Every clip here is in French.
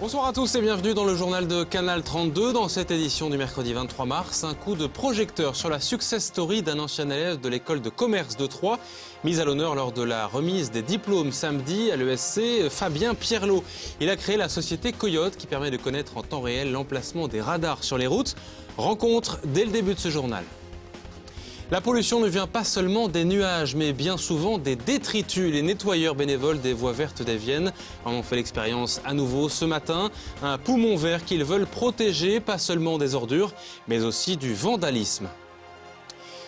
Bonsoir à tous et bienvenue dans le journal de Canal 32. Dans cette édition du mercredi 23 mars, un coup de projecteur sur la success story d'un ancien élève de l'école de commerce de Troyes, mise à l'honneur lors de la remise des diplômes samedi à l'ESC, Fabien Pierlot. Il a créé la société Coyote qui permet de connaître en temps réel l'emplacement des radars sur les routes. Rencontre dès le début de ce journal. La pollution ne vient pas seulement des nuages, mais bien souvent des détritus. Les nettoyeurs bénévoles des voies vertes des Viennes en ont fait l'expérience à nouveau ce matin. Un poumon vert qu'ils veulent protéger, pas seulement des ordures, mais aussi du vandalisme.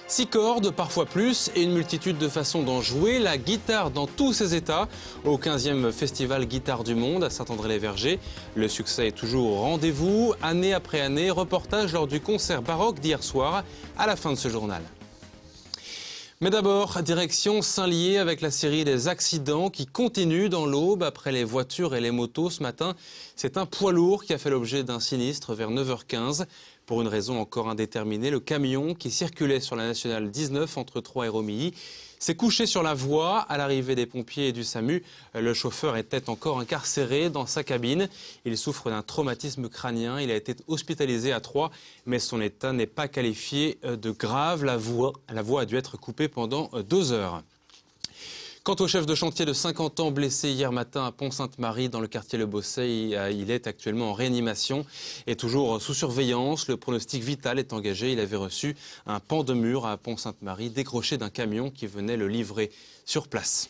6 cordes, parfois plus, et une multitude de façons d'en jouer. La guitare dans tous ses états. Au 15e Festival Guitare du Monde à Saint-André-les-Vergers. Le succès est toujours au rendez-vous. Année après année, reportage lors du concert baroque d'hier soir à la fin de ce journal. Mais d'abord, direction Saint-Lié avec la série des accidents qui continuent dans l'Aube après les voitures et les motos ce matin. C'est un poids lourd qui a fait l'objet d'un sinistre vers 9h15. Pour une raison encore indéterminée, le camion qui circulait sur la nationale 19 entre Troyes et Romilly s'est couché sur la voie. À l'arrivée des pompiers et du SAMU, le chauffeur était encore incarcéré dans sa cabine. Il souffre d'un traumatisme crânien. Il a été hospitalisé à Troyes, mais son état n'est pas qualifié de grave. La voie a dû être coupée pendant 2 heures. Quant au chef de chantier de 50 ans blessé hier matin à Pont-Sainte-Marie dans le quartier Le Bossey, il est actuellement en réanimation et toujours sous surveillance. Le pronostic vital est engagé. Il avait reçu un pan de mur à Pont-Sainte-Marie décroché d'un camion qui venait le livrer sur place.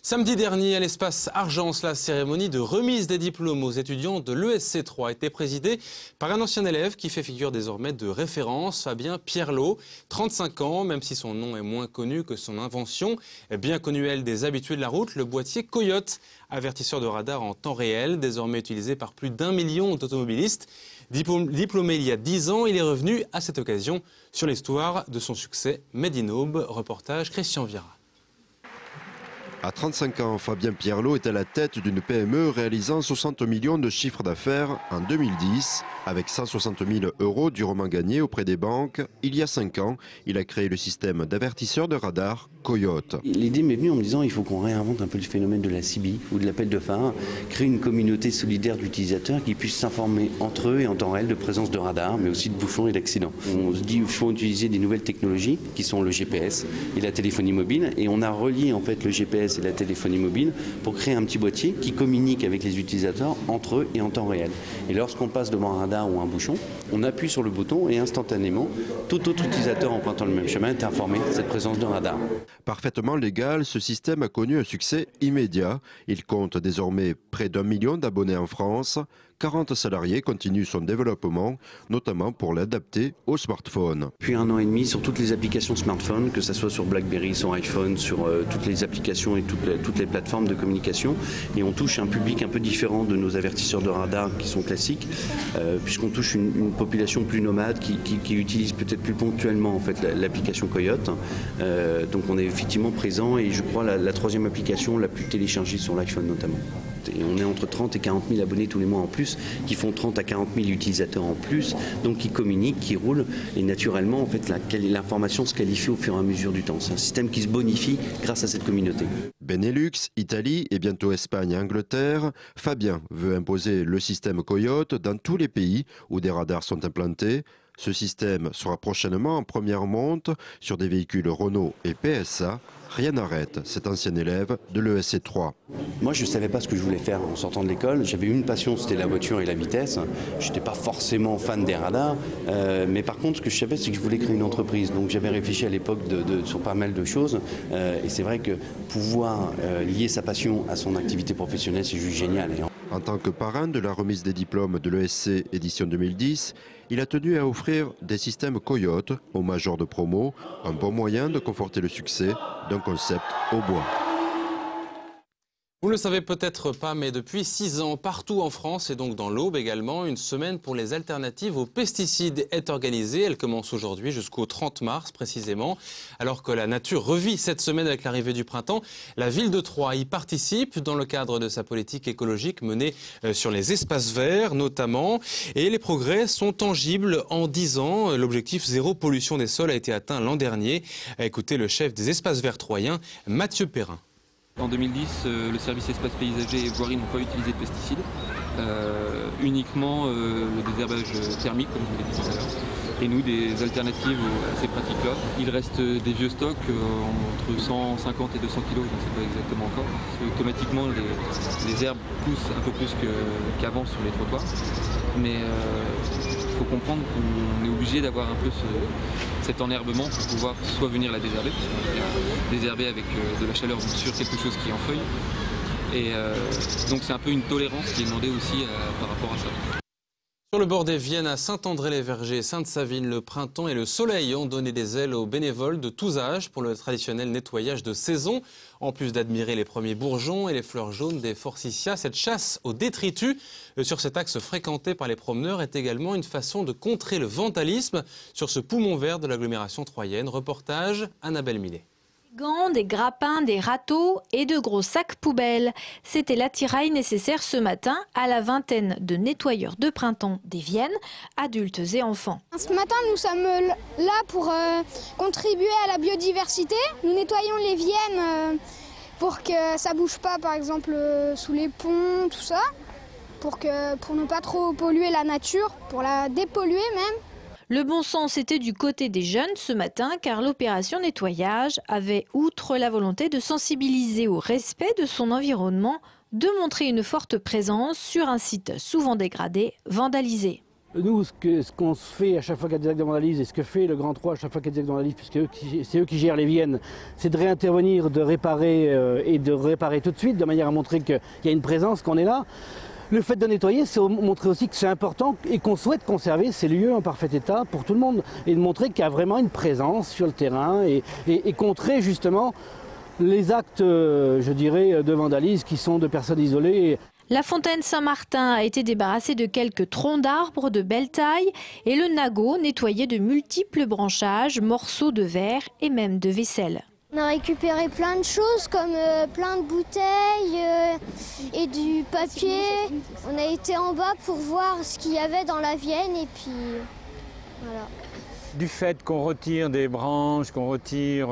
Samedi dernier, à l'espace Argence, la cérémonie de remise des diplômes aux étudiants de l'ESC 3 a été présidée par un ancien élève qui fait figure désormais de référence, Fabien Pierlot, 35 ans, même si son nom est moins connu que son invention. Bien connue, elle, des habitués de la route, le boîtier Coyote, avertisseur de radar en temps réel, désormais utilisé par plus d'1 million d'automobilistes. Diplômé il y a 10 ans, il est revenu à cette occasion sur l'histoire de son succès Made in Aube. Reportage Christian Vira. À 35 ans, Fabien Pierlot est à la tête d'une PME réalisant 60 millions de chiffre d'affaires en 2010. Avec 160 000 € durement gagnés auprès des banques, il y a 5 ans, il a créé le système d'avertisseur de radar Coyote. L'idée m'est venue en me disant il faut qu'on réinvente un peu le phénomène de la CB ou de l'appel de phare, créer une communauté solidaire d'utilisateurs qui puissent s'informer entre eux et en temps réel de présence de radars, mais aussi de bouchons et d'accidents. On se dit qu'il faut utiliser des nouvelles technologies qui sont le GPS et la téléphonie mobile, et on a relié en fait le GPS et la téléphonie mobile pour créer un petit boîtier qui communique avec les utilisateurs entre eux et en temps réel. Et lorsqu'on passe devant un radar ou un bouchon, on appuie sur le bouton et instantanément, tout autre utilisateur empruntant le même chemin est informé de cette présence de radar. Parfaitement légal, ce système a connu un succès immédiat. Il compte désormais près d'1 million d'abonnés en France. 40 salariés continuent son développement, notamment pour l'adapter aux smartphones. Depuis 1 an et demi, sur toutes les applications smartphone, que ce soit sur BlackBerry, sur iPhone, sur toutes les applications et toutes les plateformes de communication. Et on touche un public un peu différent de nos avertisseurs de radar qui sont classiques, puisqu'on touche une population plus nomade qui utilise peut-être plus ponctuellement en fait, l'application Coyote. Donc on est effectivement présent et je crois la 3e application la plus téléchargée sur l'iPhone notamment. Et on est entre 30 et 40 000 abonnés tous les mois en plus, qui font 30 à 40 000 utilisateurs en plus, donc qui communiquent, qui roulent, et naturellement en fait l'information se qualifie au fur et à mesure du temps. C'est un système qui se bonifie grâce à cette communauté. Benelux, Italie et bientôt Espagne et Angleterre, Fabien veut imposer le système Coyote dans tous les pays où des radars sont implantés. Ce système sera prochainement en première monte sur des véhicules Renault et PSA. Rien n'arrête cet ancien élève de l'ESC 3. Moi, je ne savais pas ce que je voulais faire en sortant de l'école. J'avais une passion, c'était la voiture et la vitesse. Je n'étais pas forcément fan des radars. Mais par contre, ce que je savais, c'est que je voulais créer une entreprise. Donc j'avais réfléchi à l'époque sur pas mal de choses. Et c'est vrai que pouvoir lier sa passion à son activité professionnelle, c'est juste génial. En tant que parrain de la remise des diplômes de l'ESC édition 2010, il a tenu à offrir des systèmes Coyote aux majors de promo, un bon moyen de conforter le succès d'un concept au bois. Vous ne le savez peut-être pas, mais depuis 6 ans, partout en France et donc dans l'Aube également, une semaine pour les alternatives aux pesticides est organisée. Elle commence aujourd'hui jusqu'au 30 mars précisément. Alors que la nature revit cette semaine avec l'arrivée du printemps, la ville de Troyes y participe dans le cadre de sa politique écologique menée sur les espaces verts notamment. Et les progrès sont tangibles en 10 ans. L'objectif zéro pollution des sols a été atteint l'an dernier. Écoutez le chef des espaces verts troyens, Mathieu Perrin. En 2010, le service espace paysager et voirie n'ont pas utilisé de pesticides, uniquement le désherbage thermique, comme je vous l'ai dit tout à l'heure. Et nous, des alternatives à ces pratiques-là. Il reste des vieux stocks entre 150 et 200 kg, je ne sais pas exactement encore. Automatiquement, les herbes poussent un peu plus qu'avant sur les trottoirs. Mais il faut comprendre qu'on est obligé d'avoir un peu cet enherbement pour pouvoir soit venir la désherber, parce qu'on vient désherber avec de la chaleur sur quelque chose qui est en feuille. Et donc c'est un peu une tolérance qui est demandée aussi par rapport à ça. Sur le bord des Viennes, à Saint-André-les-Vergers, Sainte-Savine, le printemps et le soleil ont donné des ailes aux bénévoles de tous âges pour le traditionnel nettoyage de saison. En plus d'admirer les premiers bourgeons et les fleurs jaunes des forsythias, cette chasse aux détritus sur cet axe fréquenté par les promeneurs est également une façon de contrer le vandalisme sur ce poumon vert de l'agglomération troyenne. Reportage Annabelle Millet. Gants, des grappins, des râteaux et de gros sacs poubelles. C'était l'attirail nécessaire ce matin à la vingtaine de nettoyeurs de printemps des Viennes, adultes et enfants. Ce matin, nous sommes là pour contribuer à la biodiversité. Nous nettoyons les Viennes pour que ça ne bouge pas, par exemple, sous les ponts, tout ça, pour ne pas trop polluer la nature, pour la dépolluer même. Le bon sens était du côté des jeunes ce matin car l'opération nettoyage avait, outre la volonté de sensibiliser au respect de son environnement, de montrer une forte présence sur un site souvent dégradé, vandalisé. Nous, ce qu'on se fait à chaque fois qu'il y a des actes de vandalisme et ce que fait le Grand 3 à chaque fois qu'il y a des actes de vandalisme, puisque c'est eux qui gèrent les Viennes, c'est de réintervenir, de réparer et de réparer tout de suite, de manière à montrer qu'il y a une présence, qu'on est là. Le fait de nettoyer, c'est montrer aussi que c'est important et qu'on souhaite conserver ces lieux en parfait état pour tout le monde et de montrer qu'il y a vraiment une présence sur le terrain et contrer justement les actes, je dirais, de vandalisme qui sont de personnes isolées. La fontaine Saint-Martin a été débarrassée de quelques troncs d'arbres de belle taille et le Nago nettoyé de multiples branchages, morceaux de verre et même de vaisselle. On a récupéré plein de choses comme plein de bouteilles et du papier. On a été en bas pour voir ce qu'il y avait dans la Vienne et puis voilà. Du fait qu'on retire des branches, qu'on retire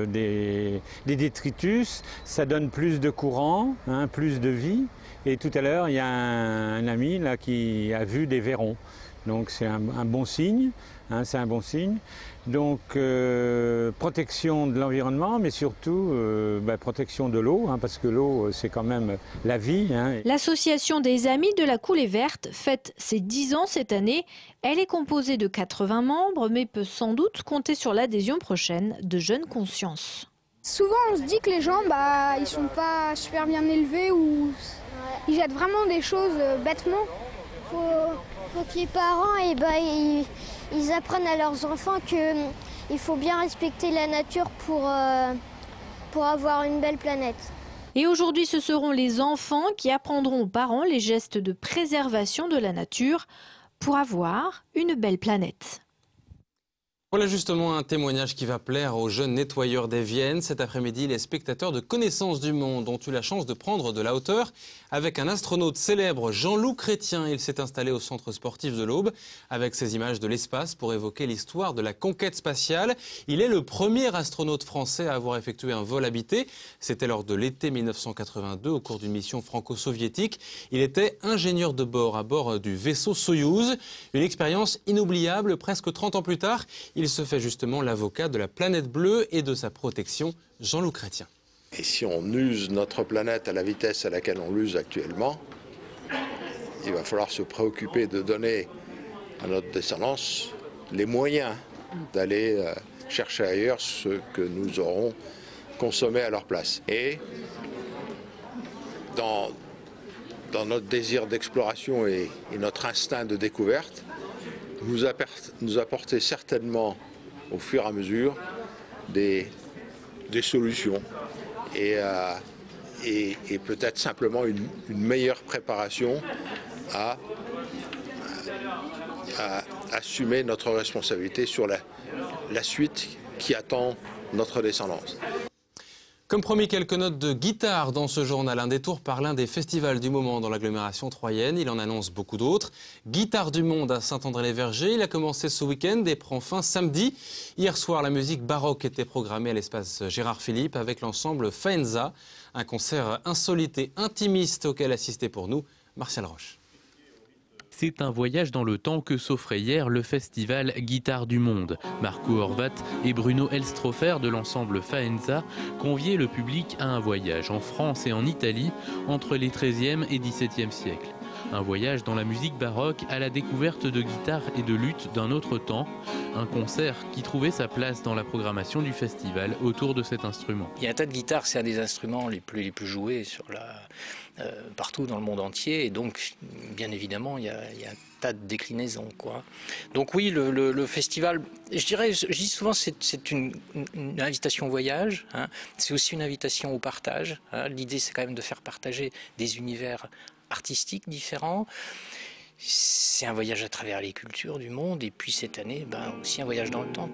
des détritus, ça donne plus de courant, hein, plus de vie. Et tout à l'heure, il y a un ami là, qui a vu des vairons. Donc c'est un bon signe, hein, c'est un bon signe. Donc protection de l'environnement, mais surtout protection de l'eau, hein, parce que l'eau c'est quand même la vie. Hein. L'association des Amis de la Coulée Verte fête ses 10 ans cette année. Elle est composée de 80 membres, mais peut sans doute compter sur l'adhésion prochaine de jeunes consciences. Souvent on se dit que les gens ils sont pas super bien élevés ou ils jettent vraiment des choses bêtement. Faut que les parents ils apprennent à leurs enfants qu'il faut bien respecter la nature pour avoir une belle planète. Et aujourd'hui, ce seront les enfants qui apprendront aux parents les gestes de préservation de la nature pour avoir une belle planète. Voilà justement un témoignage qui va plaire aux jeunes nettoyeurs des Viennes. Cet après-midi, les spectateurs de Connaissance du Monde ont eu la chance de prendre de la hauteur avec un astronaute célèbre, Jean-Loup Chrétien. Il s'est installé au centre sportif de l'Aube avec ses images de l'espace pour évoquer l'histoire de la conquête spatiale. Il est le premier astronaute français à avoir effectué un vol habité. C'était lors de l'été 1982 au cours d'une mission franco-soviétique. Il était ingénieur de bord à bord du vaisseau Soyouz. Une expérience inoubliable presque 30 ans plus tard. Il se fait justement l'avocat de la planète bleue et de sa protection, Jean-Loup Chrétien. Et si on use notre planète à la vitesse à laquelle on l'use actuellement, il va falloir se préoccuper de donner à notre descendance les moyens d'aller chercher ailleurs ce que nous aurons consommé à leur place. Et dans notre désir d'exploration et notre instinct de découverte, nous apporter certainement au fur et à mesure des solutions et peut-être simplement une meilleure préparation à assumer notre responsabilité sur la suite qui attend notre descendance. Comme promis, quelques notes de guitare dans ce journal. Un détour par l'un des festivals du moment dans l'agglomération troyenne. Il en annonce beaucoup d'autres. Guitare du Monde à Saint-André-les-Vergers. Il a commencé ce week-end et prend fin samedi. Hier soir, la musique baroque était programmée à l'espace Gérard Philippe avec l'ensemble Faenza. Un concert insolite et intimiste auquel assistait pour nous Martial Roche. C'est un voyage dans le temps que s'offrait hier le festival Guitare du Monde. Marco Horvat et Bruno Elstrofer de l'ensemble Faenza conviaient le public à un voyage en France et en Italie entre les XIIIe et XVIIe siècles. Un voyage dans la musique baroque à la découverte de guitares et de luth d'un autre temps. Un concert qui trouvait sa place dans la programmation du festival autour de cet instrument. Il y a un tas de guitares, c'est un des instruments les plus joués partout dans le monde entier. Et donc, bien évidemment, il y a un tas de déclinaisons, quoi. Donc oui, le festival, je dis souvent, c'est une invitation au voyage, hein. C'est aussi une invitation au partage, hein. L'idée, c'est quand même de faire partager des univers artistiques différents. C'est un voyage à travers les cultures du monde et puis cette année, aussi un voyage dans le temps.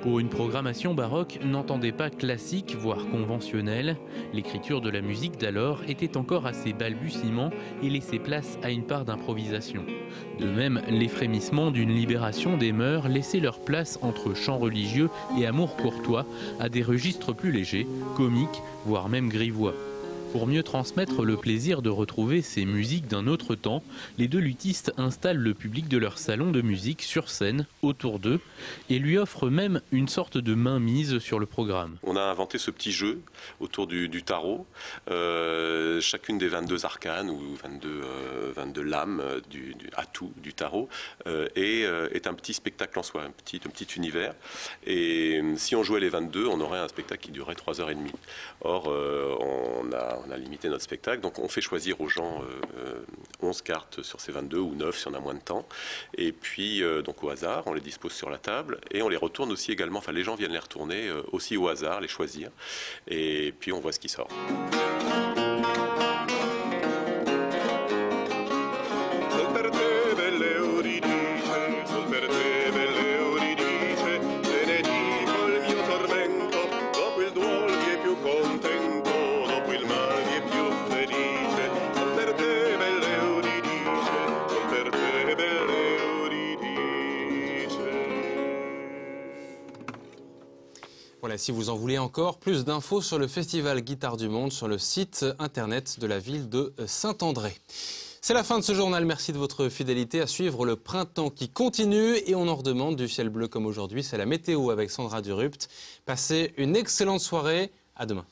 Pour une programmation baroque, n'entendez pas classique, voire conventionnelle. L'écriture de la musique d'alors était encore à ses balbutiements et laissait place à une part d'improvisation. De même, les frémissements d'une libération des mœurs laissaient leur place entre chants religieux et amour courtois à des registres plus légers, comiques, voire même grivois. Pour mieux transmettre le plaisir de retrouver ces musiques d'un autre temps, les deux luthistes installent le public de leur salon de musique sur scène, autour d'eux, et lui offrent même une sorte de mainmise sur le programme. On a inventé ce petit jeu autour du tarot. Chacune des 22 arcanes ou 22 lames du atout du tarot est un petit spectacle en soi, un petit univers. Et si on jouait les 22, on aurait un spectacle qui durerait 3h30. Or, on a limité notre spectacle, donc on fait choisir aux gens 11 cartes sur ces 22 ou 9 si on a moins de temps. Et puis, donc au hasard, on les dispose sur la table et on les retourne aussi également. Enfin, les gens viennent les retourner aussi au hasard, les choisir. Et puis, on voit ce qui sort. Voilà, si vous en voulez encore, plus d'infos sur le festival Guitare du Monde sur le site internet de la ville de Saint-André. C'est la fin de ce journal, merci de votre fidélité. À suivre le printemps qui continue et on en redemande du ciel bleu comme aujourd'hui. C'est la météo avec Sandra Durupt. Passez une excellente soirée, à demain.